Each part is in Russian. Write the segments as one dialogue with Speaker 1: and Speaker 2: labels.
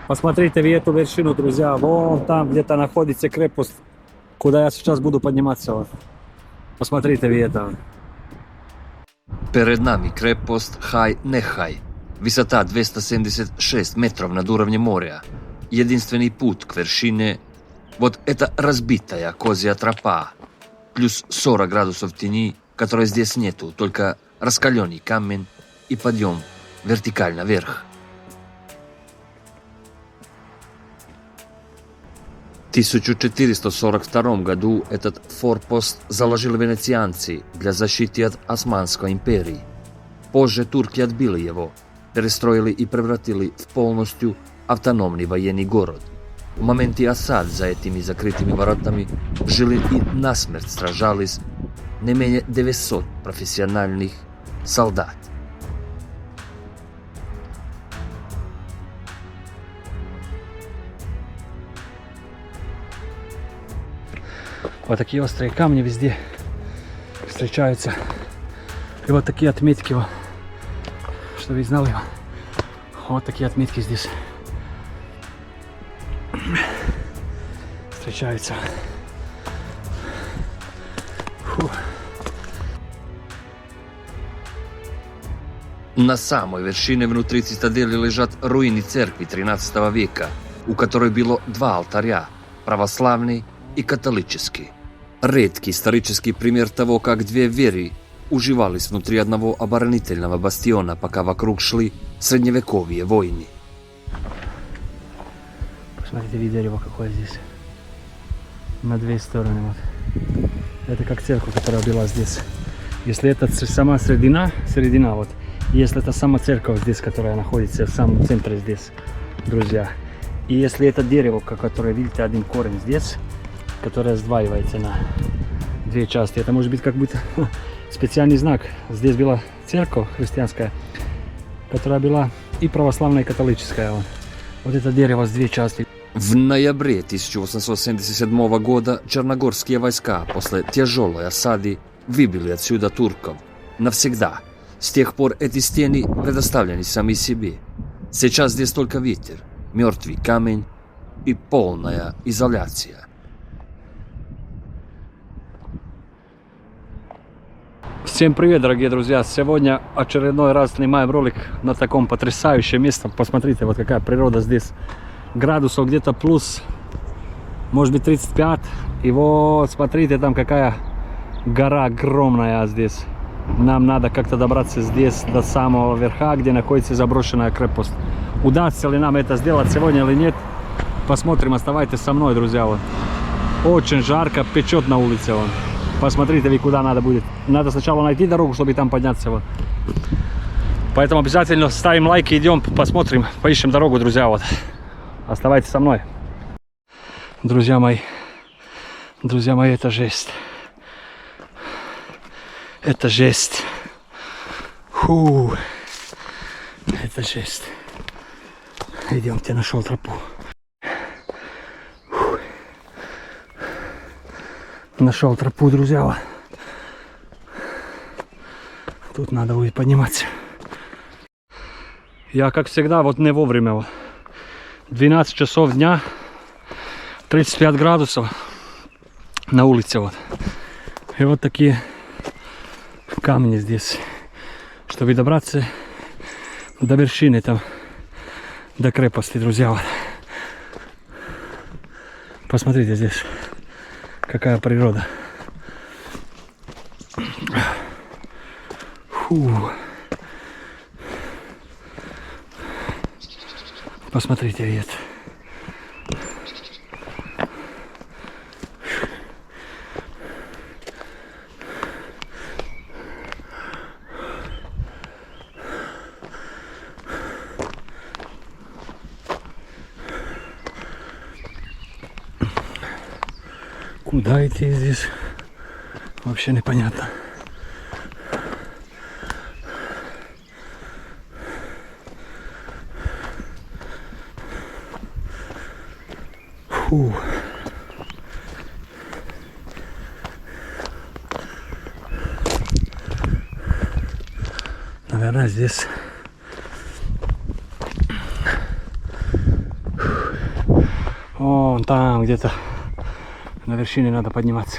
Speaker 1: Посмотрите вы эту вершину, друзья. Вон там где-то находится крепость, куда я сейчас буду подниматься. Вот. Посмотрите вы это.
Speaker 2: Перед нами крепост Хай-Нехай. Высота 276 метров над уровнем моря. Единственный путь к вершине – вот эта разбитая козья тропа. Плюс 40 градусов тени, которой здесь нету, только раскаленный камень и подъем вертикально вверх. В 1442 году этот форпост заложили венецианцы для защиты от Османской империи. Позже турки отбили его, перестроили и превратили в полностью автономный военный город. В моменте осад за этими закрытыми воротами жили и насмерть сражались не менее 900 профессиональных солдат.
Speaker 1: Вот такие острые камни везде встречаются. И вот такие отметки, что вы знали. Вот такие отметки здесь встречаются. Фу.
Speaker 2: На самой вершине внутри цитадели лежат руины церкви 13 века, у которой было два алтаря – православный и католический. Редкий исторический пример того, как две веры уживались внутри одного оборонительного бастиона, пока вокруг шли средневековые войны.
Speaker 1: Посмотрите, видите дерево какое здесь. На две стороны. Вот. Это как церковь, которая была здесь. Если это сама середина, вот. Если это сама церковь здесь, которая находится в самом центре здесь, друзья. И если это дерево, которое, видите, один корень здесь, которое сдваивается на две части. Это может быть как будто специальный знак. Здесь была церковь христианская, которая была и православная, и католическая. Вот это дерево с две части.
Speaker 2: В ноябре 1877 года черногорские войска после тяжелой осады выбили отсюда турков навсегда. С тех пор эти стены предоставлены сами себе. Сейчас здесь только ветер, мертвый камень и полная изоляция.
Speaker 1: Всем привет, дорогие друзья! Сегодня очередной раз снимаем ролик на таком потрясающем месте. Посмотрите, вот какая природа здесь. Градусов где-то плюс, может быть, 35. И вот, смотрите, там какая гора огромная здесь. Нам надо как-то добраться здесь до самого верха, где находится заброшенная крепость. Удастся ли нам это сделать сегодня или нет, посмотрим. Оставайтесь со мной, друзья. Вот. Очень жарко, печет на улице. Вот. Посмотрите, вы куда надо будет. Надо сначала найти дорогу, чтобы там подняться. Вот. Поэтому обязательно ставим лайк и идем, посмотрим, поищем дорогу, друзья. Вот. Оставайтесь со мной. Друзья мои, это жесть. Это жесть. Фу. Это жесть. Идемте, нашел тропу. Фу. Нашел тропу, друзья. Тут надо будет подниматься. Я, как всегда, вот не вовремя. 12 часов дня, 35 градусов на улице. Вот. И вот такие камни здесь, чтобы добраться до вершины, там, до крепости, друзья. Вот. Посмотрите здесь, какая природа. Фу. Посмотрите, вид. Куда идти здесь? Вообще непонятно. Фу. Наверное, здесь вон там где-то на вершине надо подниматься.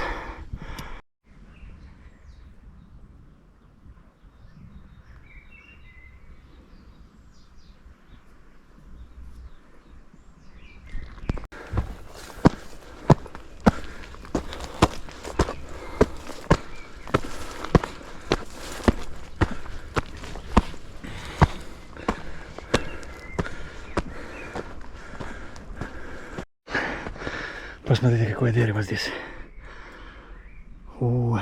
Speaker 1: Посмотрите, какое дерево здесь. О.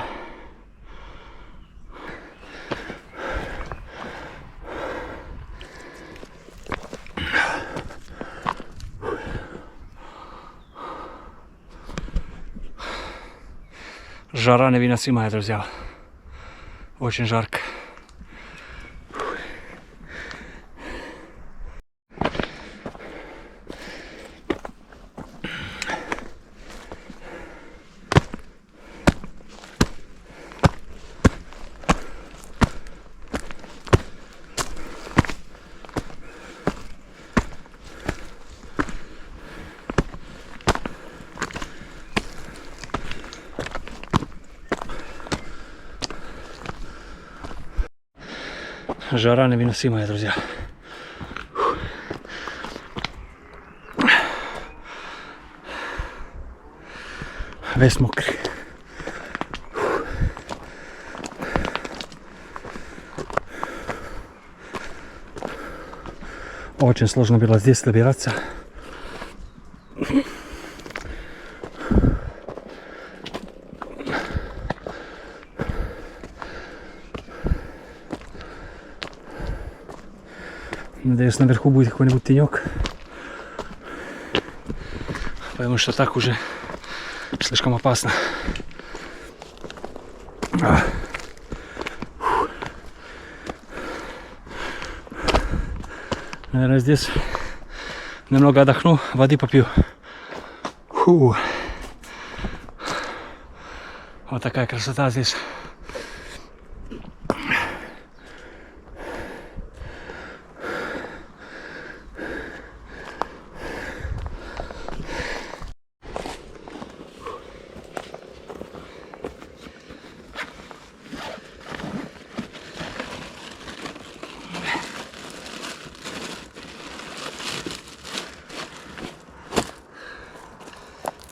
Speaker 1: Жара невыносимая, друзья. Очень жарко. Жара невыносимая, друзья. Весь мокрый. Очень сложно было здесь добираться. Надеюсь, наверху будет какой-нибудь тенек. Потому что так уже слишком опасно. Наверное, здесь немного отдохну, воды попью. Фу. Вот такая красота здесь.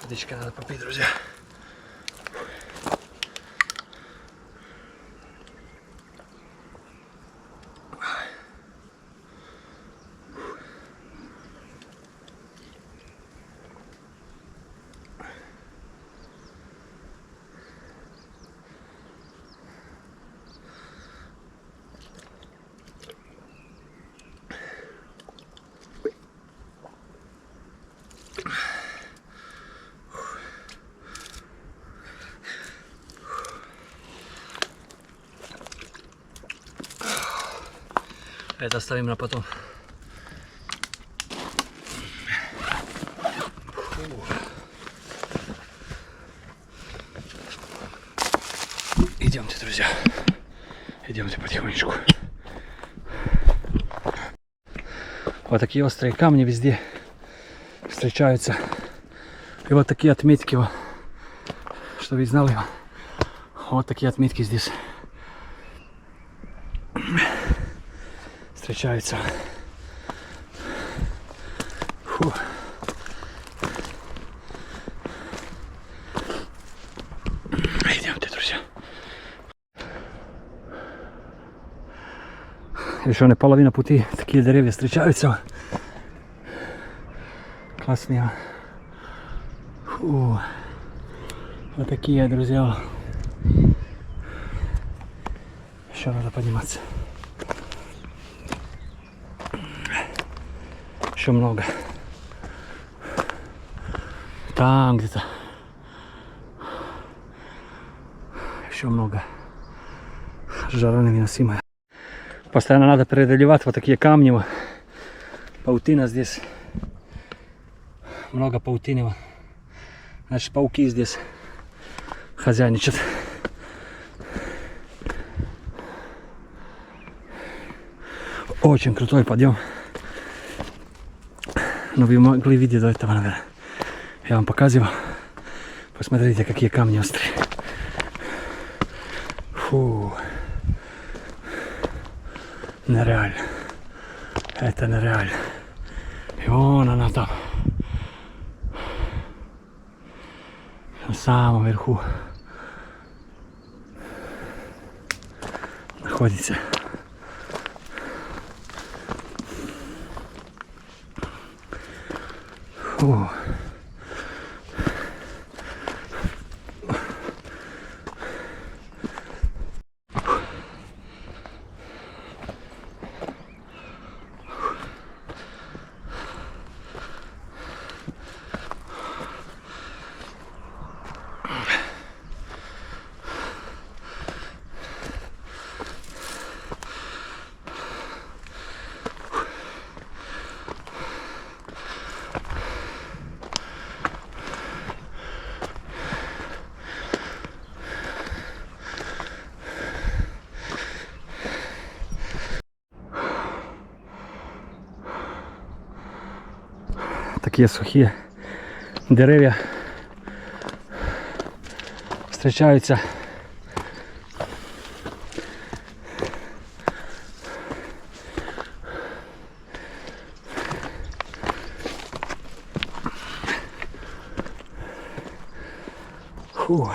Speaker 1: Водичка надо попить, друзья. Это оставим на потом. Идемте, друзья. Идемте потихонечку. Вот такие острые камни везде встречаются. И вот такие отметки, что вы знали. Вот такие отметки здесь встречаются. Фу. Идемте, друзья. Еще не половина пути, такие деревья встречаются. Классные. Фу. Вот такие, друзья. Еще надо подниматься. Еще много. Там где-то. Еще много. Жара невыносимая. Постоянно надо преодолевать вот такие камни. Паутина здесь. Много паутины. Значит, пауки здесь хозяйничают. Очень крутой подъем. Но вы могли видеть до этого, наверное. Я вам показывал. Посмотрите, какие камни острые. Фу. Нереально. Это нереально. И вон она там. На самом верху находится. Фу. Такие сухие деревья встречаются Фу.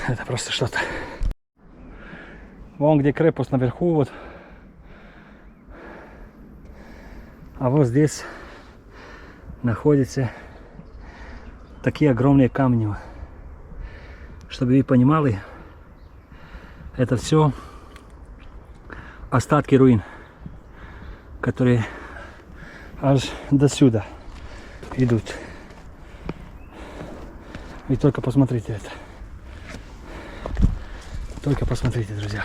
Speaker 1: Это просто что-то. Вон где крепость наверху вот. А вот здесь находятся такие огромные камни. Чтобы вы понимали, это все остатки руин, которые аж до сюда идут. Вы только посмотрите это. Только посмотрите, друзья.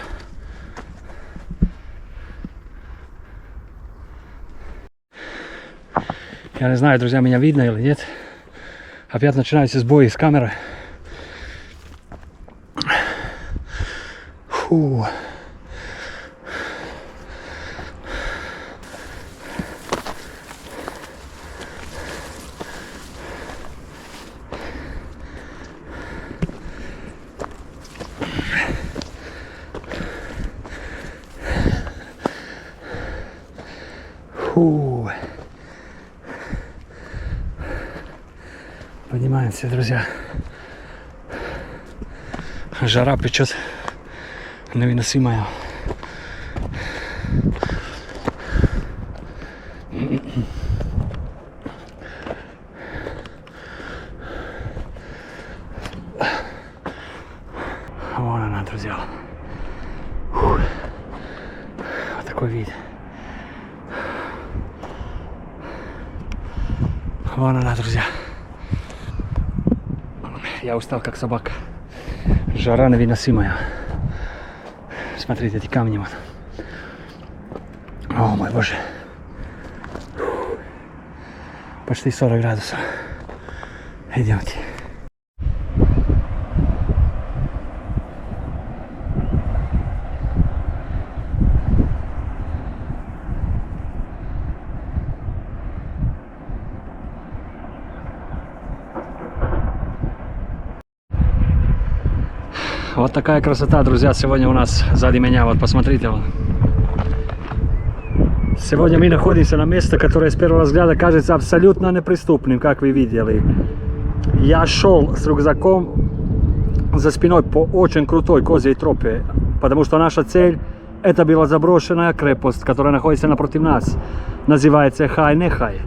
Speaker 1: Я не знаю, друзья, меня видно или нет. Опять начинаются сбои с камеры. Фу. Фу. Поднимаемся, друзья. Жара печет невыносимая. Вон она, друзья. Фу. Вот такой вид. Вон она, друзья. Я устал как собака. Жара невыносимая. Смотрите, эти камни вот. О мой боже. Почти 40 градусов. Идемте. Вот такая красота, друзья, сегодня у нас сзади меня, вот посмотрите. Вот. Сегодня мы находимся на месте, которое с первого взгляда кажется абсолютно неприступным, как вы видели. Я шел с рюкзаком за спиной по очень крутой козьей тропе, потому что наша цель это была заброшенная крепость, которая находится напротив нас, называется Хай-Нехай.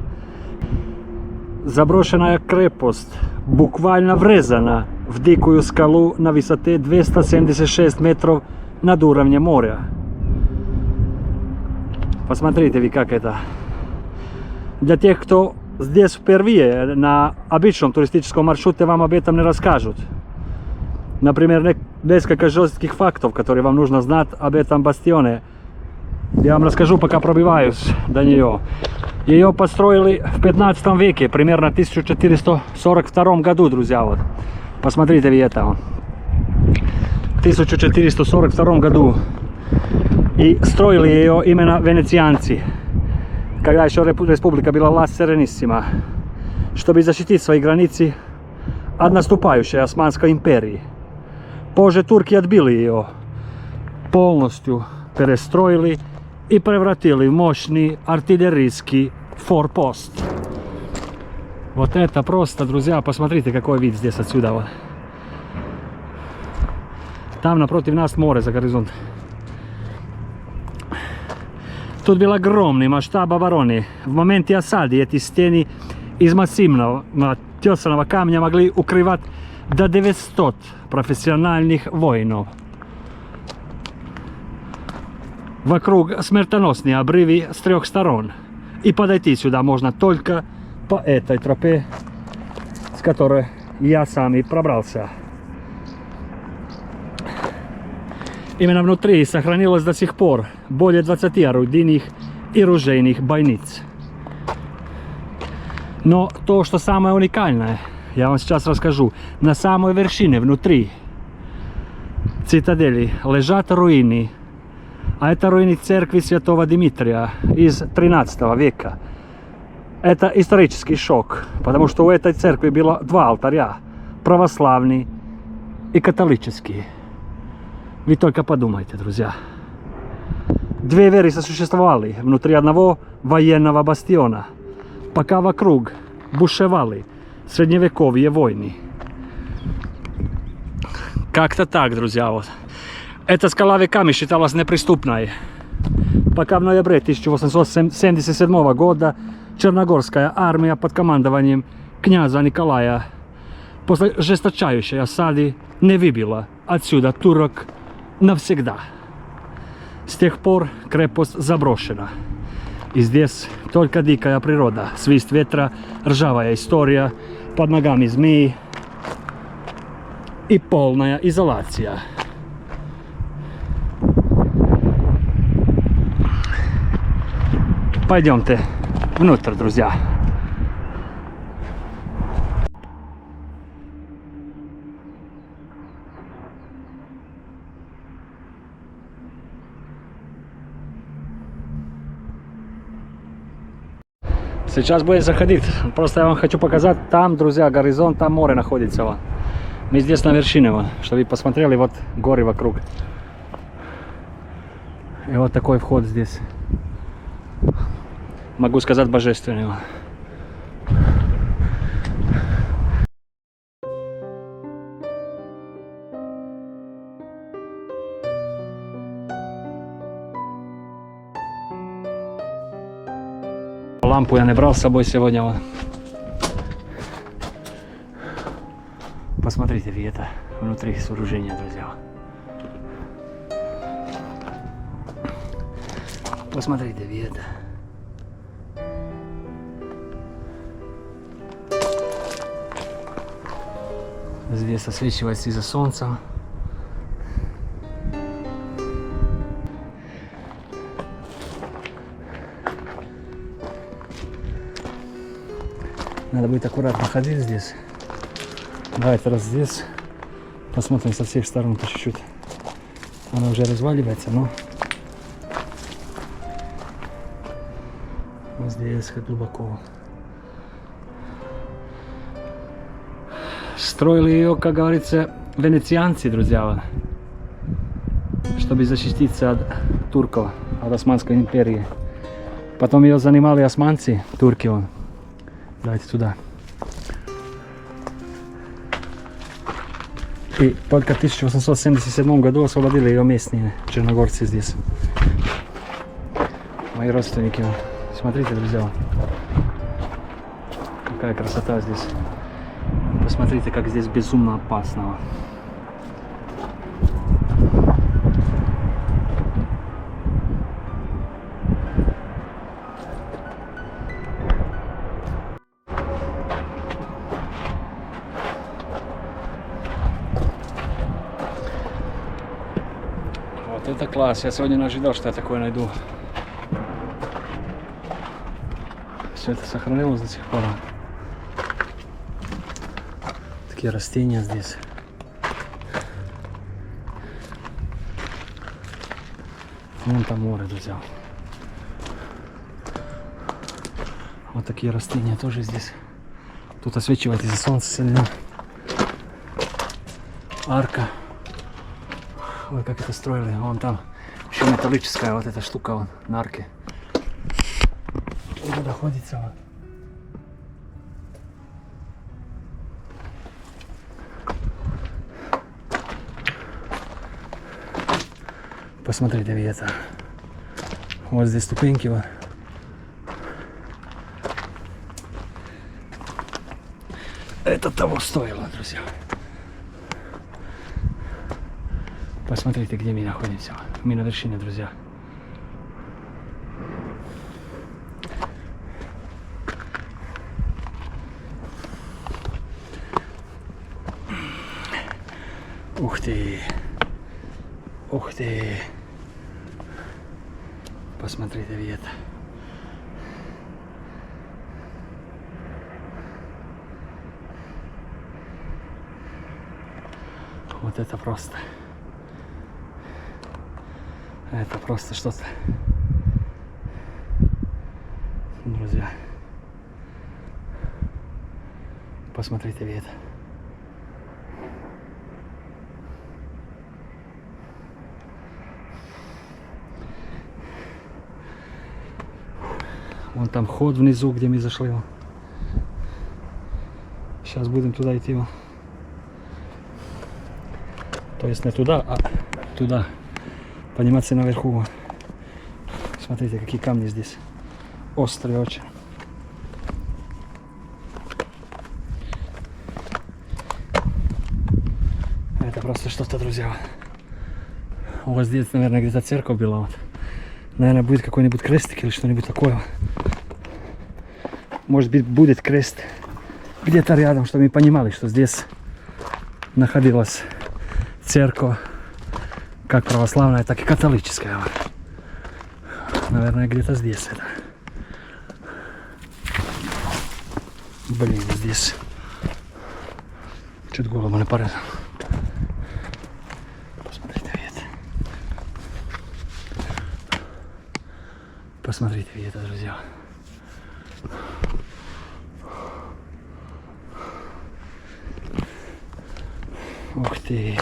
Speaker 1: Заброшенная крепость буквально врезана в дикую скалу на высоте 276 метров над уровнем моря. Посмотрите вы, как это. Для тех, кто здесь впервые, на обычном туристическом маршруте вам об этом не расскажут. Например, несколько жестких фактов, которые вам нужно знать об этом бастионе. Я вам расскажу, пока пробиваюсь до нее. Ее построили в 15 веке, примерно в 1442 году, друзья. Вот. Посмотрите, это он. В 1442 году. И строили ее именно венецианцы, когда еще республика была Ла Серениссима, чтобы защитить свои границы от наступающей Османской империи. Позже турки отбили ее, полностью перестроили и превратили в мощный артиллерийский форпост. Вот это просто, друзья, посмотрите, какой вид здесь отсюда. Вот. Там напротив нас море за горизонт. Тут был огромный масштаб обороны. В моменте осады эти стены из массивного тесаного камня могли укрывать до 900 профессиональных воинов. Вокруг смертоносные обрывы с 3 сторон. И подойти сюда можно только по этой тропе, с которой я сам и пробрался. Именно внутри сохранилось до сих пор более 20 орудийных и ружейных бойниц. Но то, что самое уникальное, я вам сейчас расскажу. На самой вершине, внутри цитадели, лежат руины. А это руины церкви Святого Дмитрия из 13 века. Это исторический шок, потому что у этой церкви было 2 алтаря. Православный и католический. Вы только подумайте, друзья. 2 веры сосуществовали внутри одного военного бастиона, пока вокруг бушевали средневековые войны. Как-то так, друзья. Вот. Эта скала веками считалась неприступной, пока в ноябре 1877 года Черногорская армия под командованием князя Николая после жесточайшей осады не выбила отсюда турок навсегда. С тех пор крепость заброшена. И здесь только дикая природа, свист ветра, ржавая история, под ногами змеи и полная изоляция. Пойдемте внутрь, друзья. Сейчас будет заходить. Просто я вам хочу показать. Там, друзья, горизонт, там море находится. Вон. Мы здесь на вершине, вон, чтобы вы посмотрели, вот горы вокруг. И вот такой вход здесь. Могу сказать, божественный. Вон. Лампу я не брал с собой сегодня. Вон. Посмотрите, это внутри сооружения, друзья. Посмотрите, это. Здесь освещается из-за солнца. Надо будет аккуратно ходить здесь. Давайте раз здесь посмотрим со всех сторон по чуть-чуть. Она уже разваливается, но вот здесь как глубоко. Строили ее, как говорится, венецианцы, друзья, чтобы защититься от турков, от Османской империи. Потом ее занимали османцы, турки. Давайте туда. И только в 1877 году освободили ее местные черногорцы здесь. Мои родственники. Смотрите, друзья. Какая красота здесь. Посмотрите, как здесь безумно опасно. Вот это класс. Я сегодня не ожидал, что я такое найду. Все это сохранилось до сих пор. Такие растения здесь. Вон там море, друзья. Вот такие растения тоже здесь. Тут освечивает из-за солнца сильно. Арка. Ой, как это строили. Вон там еще металлическая вот эта штука вон, на арке. Куда доходится вот. Посмотрите, это. Вот здесь ступеньки. Вот. Это того стоило, друзья. Посмотрите, где мы находимся. Мы на вершине, друзья. Ух ты! Ух ты! Посмотрите, это. Вот это просто. Это просто что-то. Друзья. Посмотрите вид. Вон там ход внизу, где мы зашли. Сейчас будем туда идти. То есть не туда, а туда. Подниматься наверху. Смотрите, какие камни здесь. Острые очень. Это просто что-то, друзья. У вас здесь, наверное, где-то церковь была. Вот. Наверное, будет какой-нибудь крестик или что-нибудь такое. Может быть, будет крест где-то рядом, чтобы мы понимали, что здесь находилась церковь, как православная, так и католическая. Наверное, где-то здесь это. Блин, здесь чуть голову не порезал. Посмотрите вид. Посмотрите вид, друзья. Ух ты.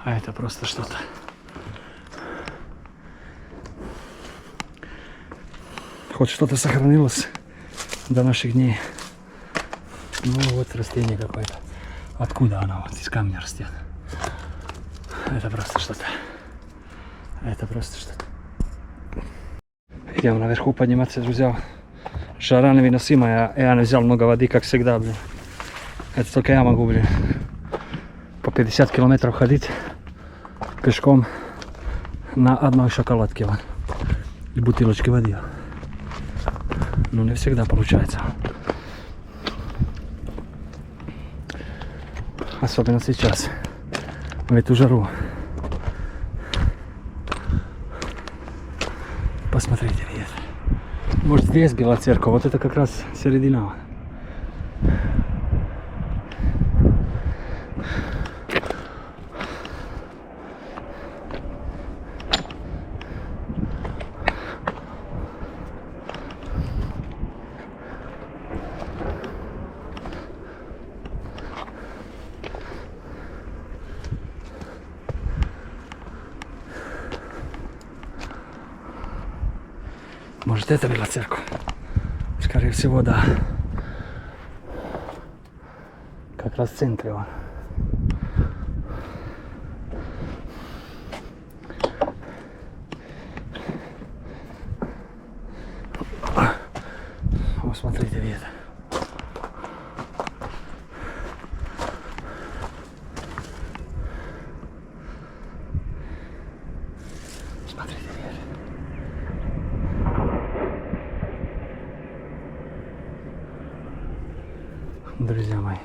Speaker 1: А это просто что-то. Хоть что-то сохранилось до наших дней. Ну вот растение какое-то. Откуда оно? Вот из камня растет. Это просто что-то. Это просто что-то. Идем наверху подниматься, друзья. Жара невыносимая. Я не взял много воды, как всегда, блин. Это только я могу, блин, по 50 километров ходить пешком на одной шоколадке и бутылочке воды. Но не всегда получается. Особенно сейчас, в эту жару. Посмотрите, нет. Может, здесь была церковь, вот это как раз середина. Может, это была церковь? Скорее всего, да. Как раз в центре. О, смотрите, вид. Смотрите, вид. Друзья мои,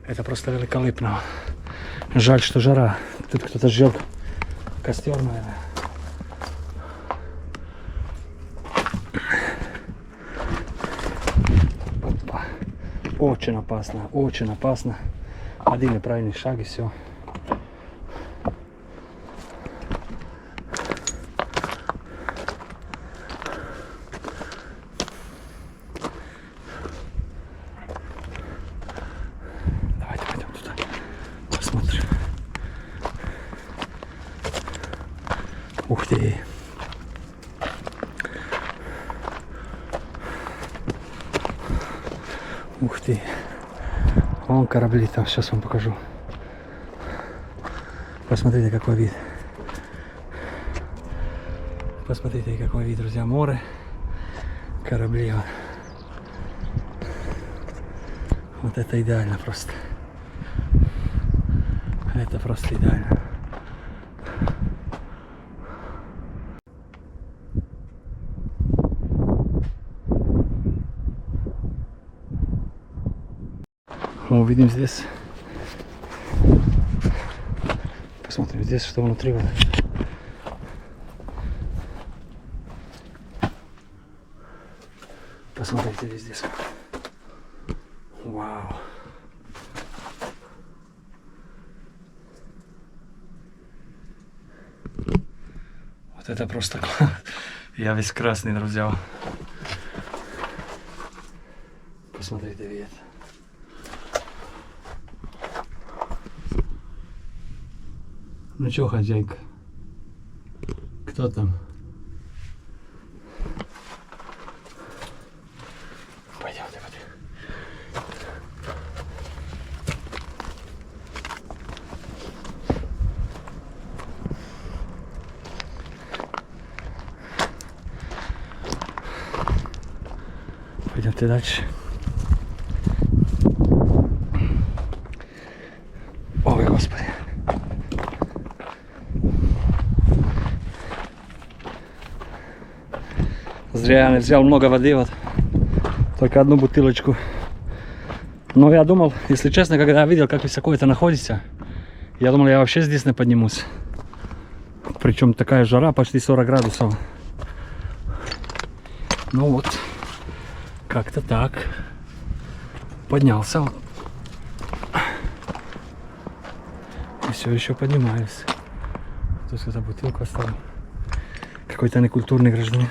Speaker 1: Это просто великолепно. Жаль, что жара. Тут кто-то жжет костер, наверное. Опа. Очень опасно, очень опасно. Один неправильный шаг и все. Давайте пойдем туда, посмотрим. Ух ты! Ух ты! Вон корабли там, сейчас вам покажу. Посмотрите, какой вид. Посмотрите, какой вид, друзья. Море, корабли. Вот это идеально просто. Это просто идеально. Увидим здесь. Посмотрим здесь, что внутри. Посмотрите везде. Вау. Вот это просто... Я весь красный, друзья. Посмотрите вид. Ну чё, хозяйка? Кто там? Пойдем, давай. Пойдемте дальше. Ой, Господи. Зря я взял много воды, вот. Только одну бутылочку. Но я думал, если честно, когда я видел, как высоко это находится, я думал, я вообще здесь не поднимусь. Причем такая жара, почти 40 градусов. Ну вот, как-то так. Поднялся. И все еще поднимаюсь. То есть эту бутылку оставил. Какой-то некультурный гражданин.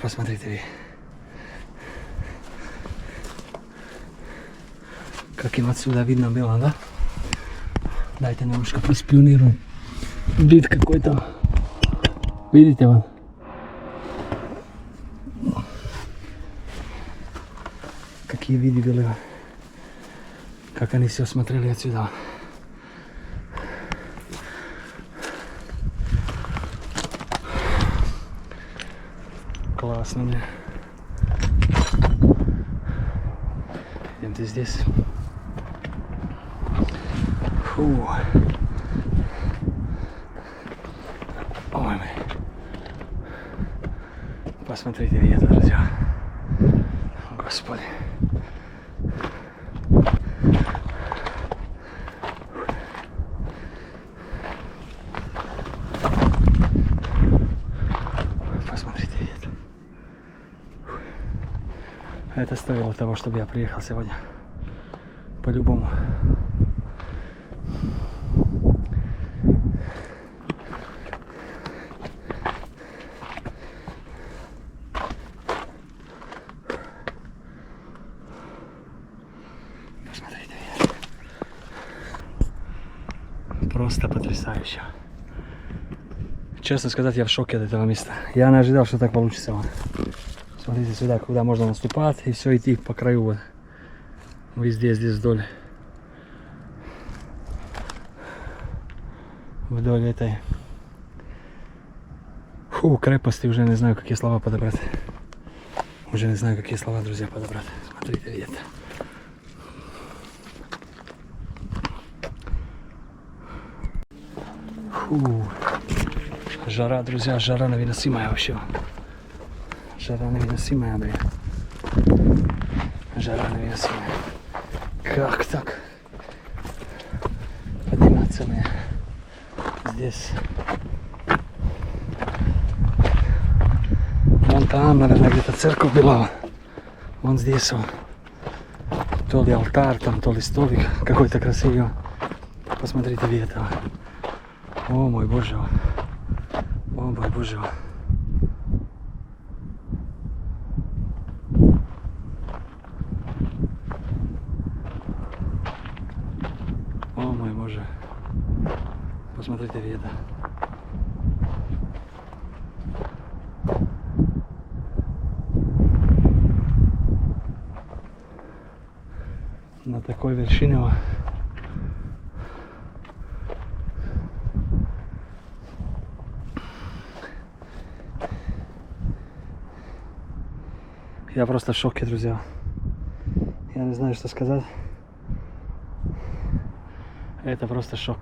Speaker 1: Посмотрите, как им отсюда видно было, да? Дайте немножко поспионируем. Вид какой-то. Видите вот? Какие виды были. Как они все смотрели отсюда. Классно, да? Идемте здесь. Фу. Ой, посмотрите, где это, друзья. Господи. Это стоило того, чтобы я приехал сегодня. По-любому. Посмотрите. Просто потрясающе. Честно сказать, я в шоке от этого места. Я не ожидал, что так получится. Смотрите сюда, куда можно наступать и все идти по краю. Вот. Везде здесь вдоль. Вдоль этой. Фу, крепости, уже не знаю, какие слова подобрать. Уже не знаю, какие слова, друзья, подобрать. Смотрите, это. Фу. Жара, друзья, жара невыносимая вообще. Жара невыносимая, блин. Жара невыносимая. Как так? Подниматься мне здесь. Вон там, наверное, где-то церковь была. Вон здесь он. То ли алтарь, там, то ли столик какой-то красивый. Посмотрите в этого. О мой боже. О мой боже. О мой боже. Посмотрите в это. На такой вершине я просто в шоке, друзья. Я не знаю, что сказать. Это просто шок.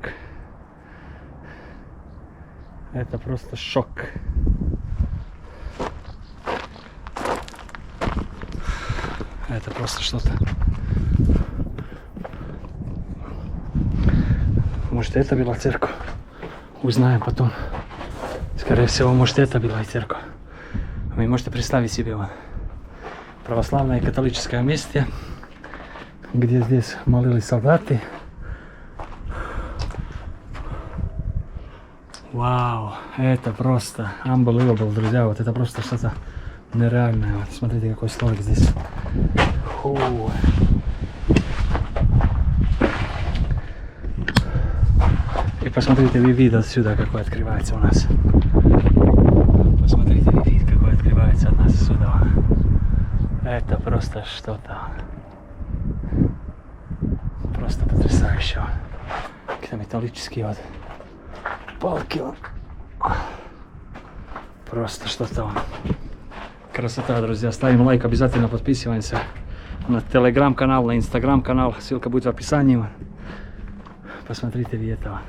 Speaker 1: Это просто шок. Это просто что-то. Может, это была церковь. Узнаем потом. Скорее всего, может, это была и церковь. Вы можете представить себе православное и католическое место, где здесь молились солдаты. Вау, это просто unbelievable, друзья. Вот это просто что-то нереальное. Вот смотрите, какой столик здесь. Фу. И посмотрите вид отсюда, какой открывается у нас. Посмотрите вид, какой открывается от нас отсюда. Это просто что-то. Просто потрясающе. Какие-то металлические вот палки. Просто что-то. Красота, друзья. Ставим лайк, обязательно подписываемся на телеграм-канал, на инстаграм-канал. Ссылка будет в описании. Посмотрите в этого.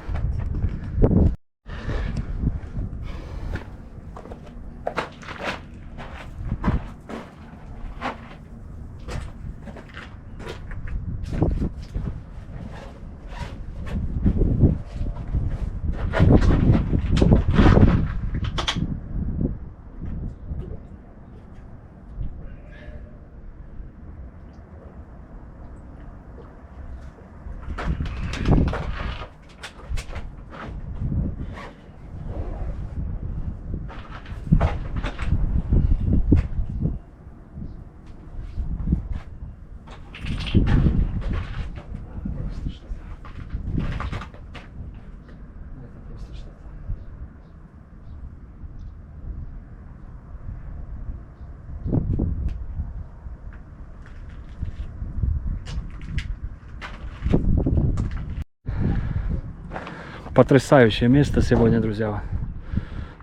Speaker 1: Потрясающее место сегодня, друзья.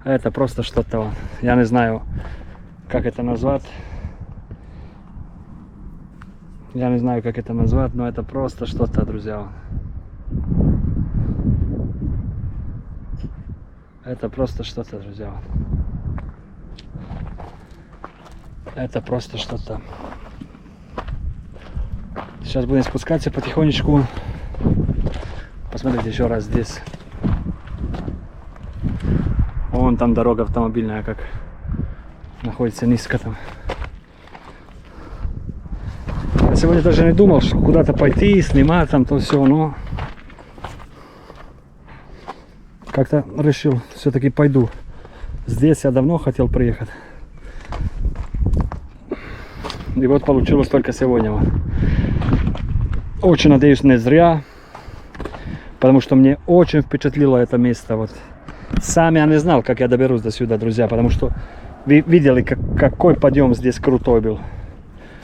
Speaker 1: Это просто что-то, я не знаю, как это назвать. Я не знаю, как это назвать, но это просто что-то, друзья. Это просто что-то, друзья. Это просто что-то. Сейчас будем спускаться потихонечку. Посмотрите еще раз здесь. Вон там дорога автомобильная, как находится низко там. Я сегодня даже не думал, что куда-то пойти, снимать там то все, но как-то решил, все-таки пойду. Здесь я давно хотел приехать. И вот получилось только сегодня. Очень надеюсь, не зря. Потому что мне очень впечатлило это место. Вот. Сам я не знал, как я доберусь до сюда, друзья. Потому что вы видели, какой подъем здесь крутой был.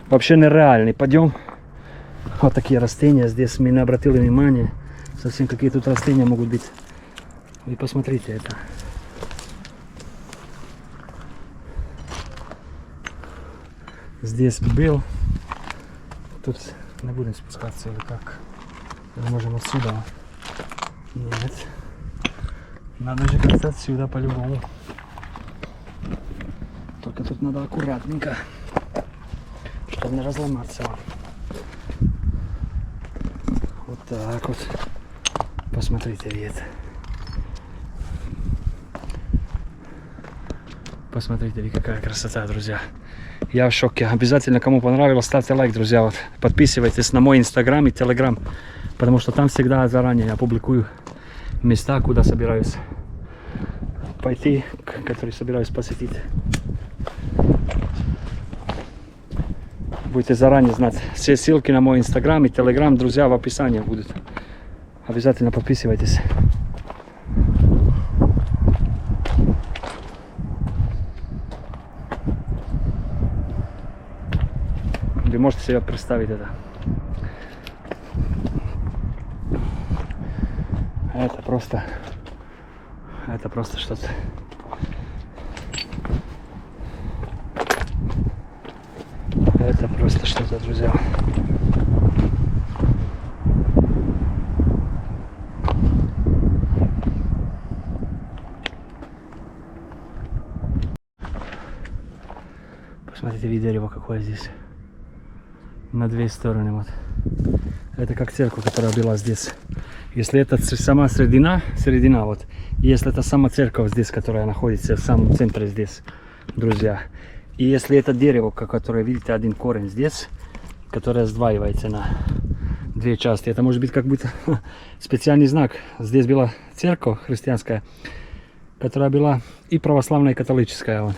Speaker 1: Вообще нереальный подъем. Вот такие растения здесь. Мне не обратили внимания. Совсем какие тут растения могут быть. Вы посмотрите это. Здесь был. Тут не будем спускаться или как. Мы можем отсюда. Нет. Надо же как-то отсюда по-любому. Только тут надо аккуратненько, чтобы не разломаться. Вот так вот. Посмотрите вид. Посмотрите, какая красота, друзья. Я в шоке. Обязательно, кому понравилось, ставьте лайк, друзья. Вот. Подписывайтесь на мой инстаграм и телеграм, потому что там всегда заранее я публикую места, куда собираюсь пойти, которые собираюсь посетить. Будете заранее знать. Все ссылки на мой инстаграм и телеграм, друзья, в описании будут. Обязательно подписывайтесь. Вы можете себе представить это. Это просто что-то. Это просто что-то, друзья. Посмотрите, вид дерева какое здесь. На две стороны вот. Это как церковь, которая была здесь. Если это сама середина вот. Если это сама церковь здесь, которая находится в самом центре здесь, друзья. И если это дерево, которое видите, один корень здесь, которое сдваивается на две части, это может быть как будто специальный знак. Здесь была церковь христианская, которая была и православная, и католическая.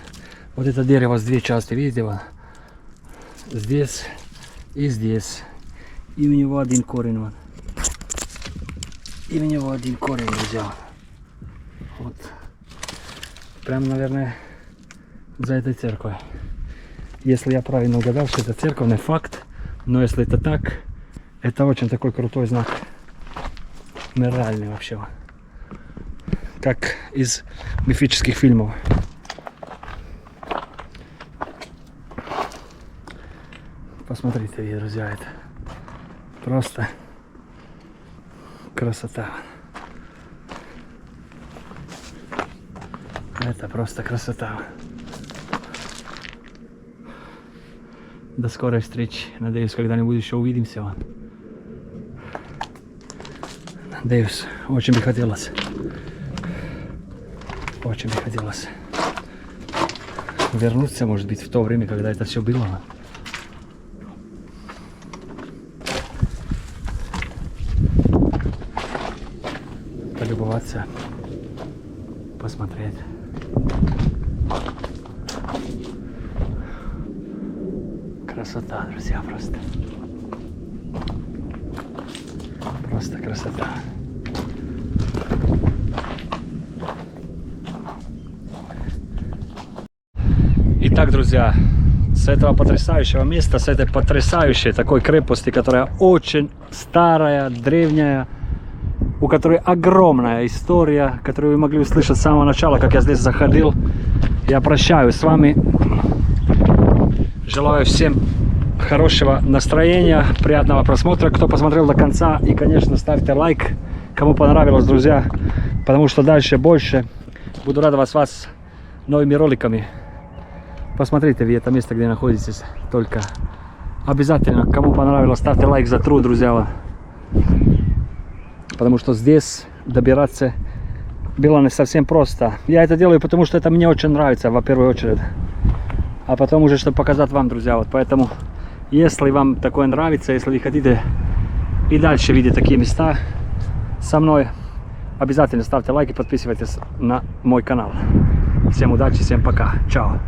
Speaker 1: Вот это дерево с две части, видите, вот. Здесь и здесь. И у него один корень. Вот. И у него один корень, друзья. Вот. Прям, наверное, за этой церковью. Если я правильно угадал, что это церковный факт, но если это так, это очень такой крутой знак. Нереальный вообще. Как из мифических фильмов. Посмотрите, друзья, это просто красота. Это просто красота. До скорой встречи. Надеюсь, когда-нибудь еще увидимся. Надеюсь, очень бы хотелось. Очень бы хотелось вернуться, может быть, в то время, когда это все было. Полюбоваться, посмотреть. Красота, друзья, просто. Просто красота. Итак, друзья, с этого потрясающего места, с этой потрясающей такой крепости, которая очень старая, древняя, у которой огромная история, которую вы могли услышать с самого начала, как я здесь заходил, я прощаюсь с вами. Желаю всем хорошего настроения, приятного просмотра, кто посмотрел до конца. И, конечно, ставьте лайк, кому понравилось, друзья, потому что дальше больше. Буду радовать вас новыми роликами. Посмотрите вы это место, где находитесь. Только обязательно, кому понравилось, ставьте лайк за труд, друзья. Потому что здесь добираться было не совсем просто. Я это делаю, потому что это мне очень нравится, во первую очередь. А потом уже, чтобы показать вам, друзья. Вот поэтому, если вам такое нравится, если вы хотите и дальше видеть такие места со мной, обязательно ставьте лайк и подписывайтесь на мой канал. Всем удачи, всем пока. Чао.